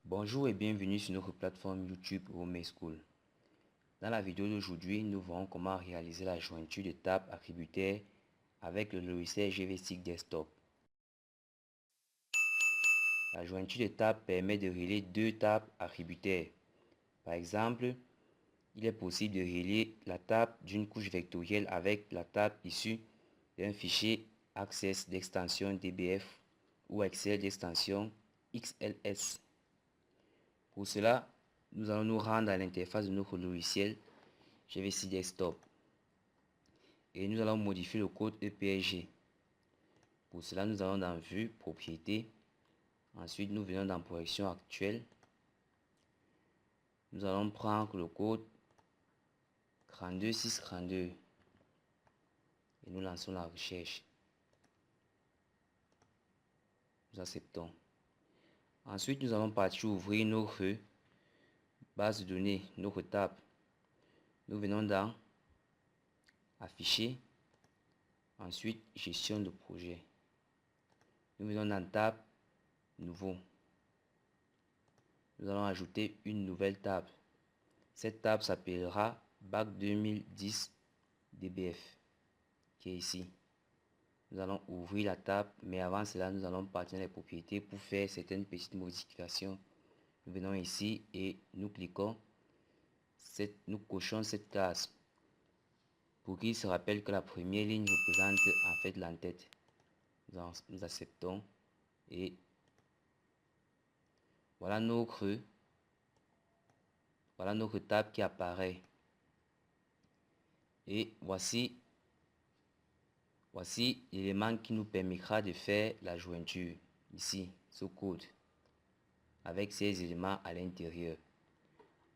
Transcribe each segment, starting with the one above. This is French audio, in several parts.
Bonjour et bienvenue sur notre plateforme YouTube Home School. Dans la vidéo d'aujourd'hui, nous verrons comment réaliser la jointure de tables attributaires avec le logiciel GVStick Desktop. La jointure de table permet de relier deux tables attributaires. Par exemple, il est possible de relier la table d'une couche vectorielle avec la table issue d'un fichier Access d'extension DBF ou Excel d'extension XLS. Pour cela, nous allons nous rendre à l'interface de notre logiciel GVStick Desktop et nous allons modifier le code EPRG. Pour cela, nous allons dans Vue, Propriétés. Ensuite, nous venons dans Projection actuelle. Nous allons prendre le code 32632 et nous lançons la recherche. Nous acceptons. Ensuite, nous allons partir ouvrir notre base de données, notre table. Nous venons dans Afficher. Ensuite, Gestion de projet. Nous venons dans Table, Nouveau. Nous allons ajouter une nouvelle table. Cette table s'appellera Bac 2010 DBF, qui est ici. Nous allons ouvrir la table, mais avant cela, nous allons partir dans les propriétés pour faire certaines petites modifications. Nous venons ici et nous cliquons, nous cochons cette case pour qu'il se rappelle que la première ligne représente en fait l'entête. Nous acceptons et voilà notre table qui apparaît. Et voici l'élément qui nous permettra de faire la jointure. Ici, ce code, avec ces éléments à l'intérieur.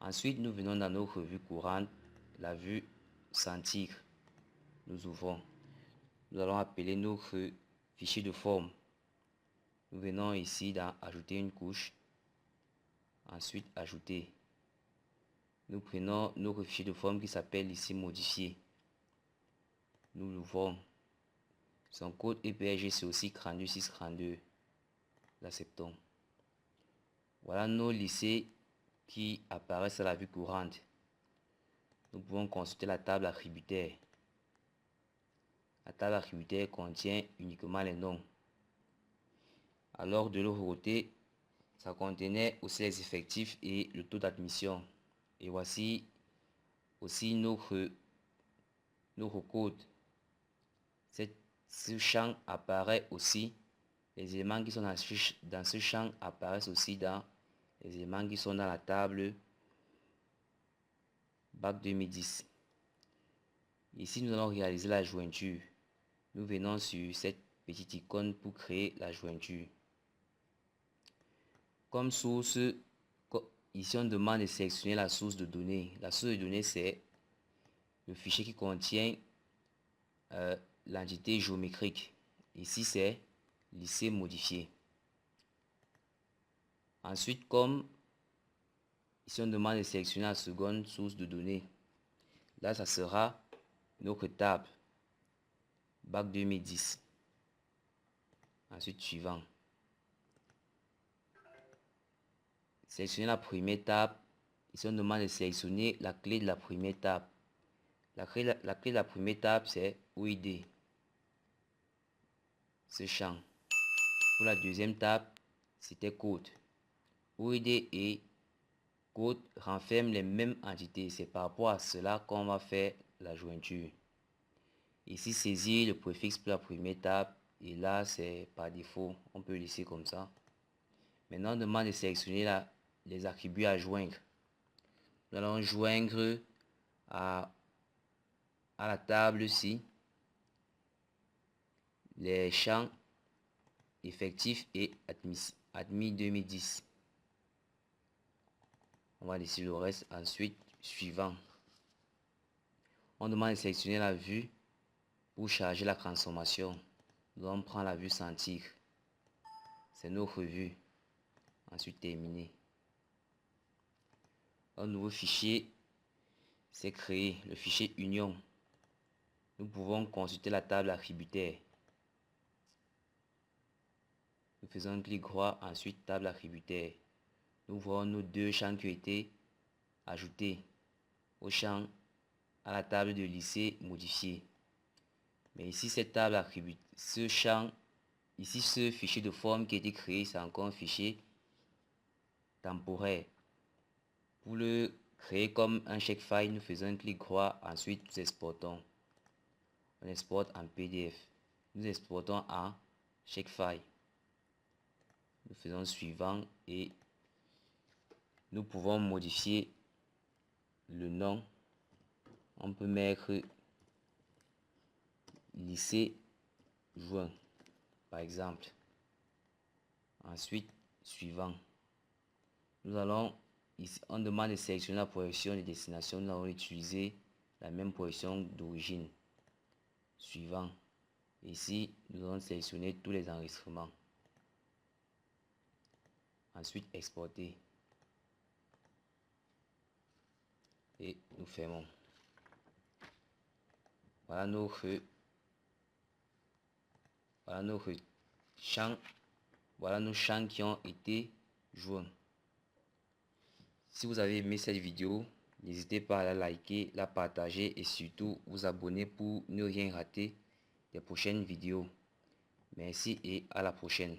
Ensuite, nous venons dans notre vue courante, la vue sentir. Nous ouvrons. Nous allons appeler notre fichier de forme. Nous venons ici dans Ajouter une couche. Ensuite, Ajouter. Nous prenons notre fichier de forme qui s'appelle ici Modifier. Nous l'ouvrons. Son code EPRG c'est aussi 32632. L'acceptons. Voilà nos lycées qui apparaissent à la vue courante. Nous pouvons consulter la table attributaire. La table attributaire contient uniquement les noms. Alors de l'autre côté, ça contenait aussi les effectifs et le taux d'admission. Et voici aussi notre code. Ce champ apparaît aussi. Les éléments qui sont dans ce champ apparaissent aussi dans les éléments qui sont dans la table Bac 2010. Ici, nous allons réaliser la jointure. Nous venons sur cette petite icône pour créer la jointure. Comme source, ici on demande de sélectionner la source de données. La source de données, c'est le fichier qui contient l'entité géométrique. Ici, c'est lycée modifié. Ensuite, comme ici on demande de sélectionner la seconde source de données, là, ça sera notre table Bac 2010. Ensuite, suivant. Sélectionner la première table. Ici, on demande de sélectionner la clé de la première table. La clé de la première table, c'est OID. Ce champ. Pour la deuxième table, c'était code. OID et code renferment les mêmes entités. C'est par rapport à cela qu'on va faire la jointure. Ici, saisir le préfixe pour la première table. Et là, c'est par défaut. On peut laisser comme ça. Maintenant, on demande de sélectionner les attributs à joindre. Nous allons joindre à la table-ci les champs effectifs et admis 2010. On va laisser le reste. Ensuite, suivant. On demande de sélectionner la vue pour charger la transformation. Nous allons prendre la vue sentir. C'est notre vue. Ensuite, terminer. Un nouveau fichier s'est créé, le fichier union. Nous pouvons consulter la table attributaire. Nous faisons un clic droit, ensuite table attributaire. nous voyons nos deux champs qui ont été ajoutés au champ à la table de lycée modifié. Mais ici, cette table attribue, ce champ, ici, ce fichier de forme qui a été créé, c'est encore un fichier temporaire. Pour le créer comme un shapefile, nous faisons un clic droit, ensuite nous exportons. On exporte en PDF. Nous exportons en shapefile. Nous faisons suivant et nous pouvons modifier le nom. On peut mettre lycée juin, par exemple. Ensuite, suivant. Nous allons ici, on demande de sélectionner la projection de destination. Nous allons utiliser la même projection d'origine. Suivant. Ici, nous allons sélectionner tous les enregistrements. Ensuite, exporter. Et nous fermons. Voilà nos champs. Voilà nos champs qui ont été joints. Si vous avez aimé cette vidéo, n'hésitez pas à la liker, la partager et surtout vous abonner pour ne rien rater des prochaines vidéos. Merci et à la prochaine.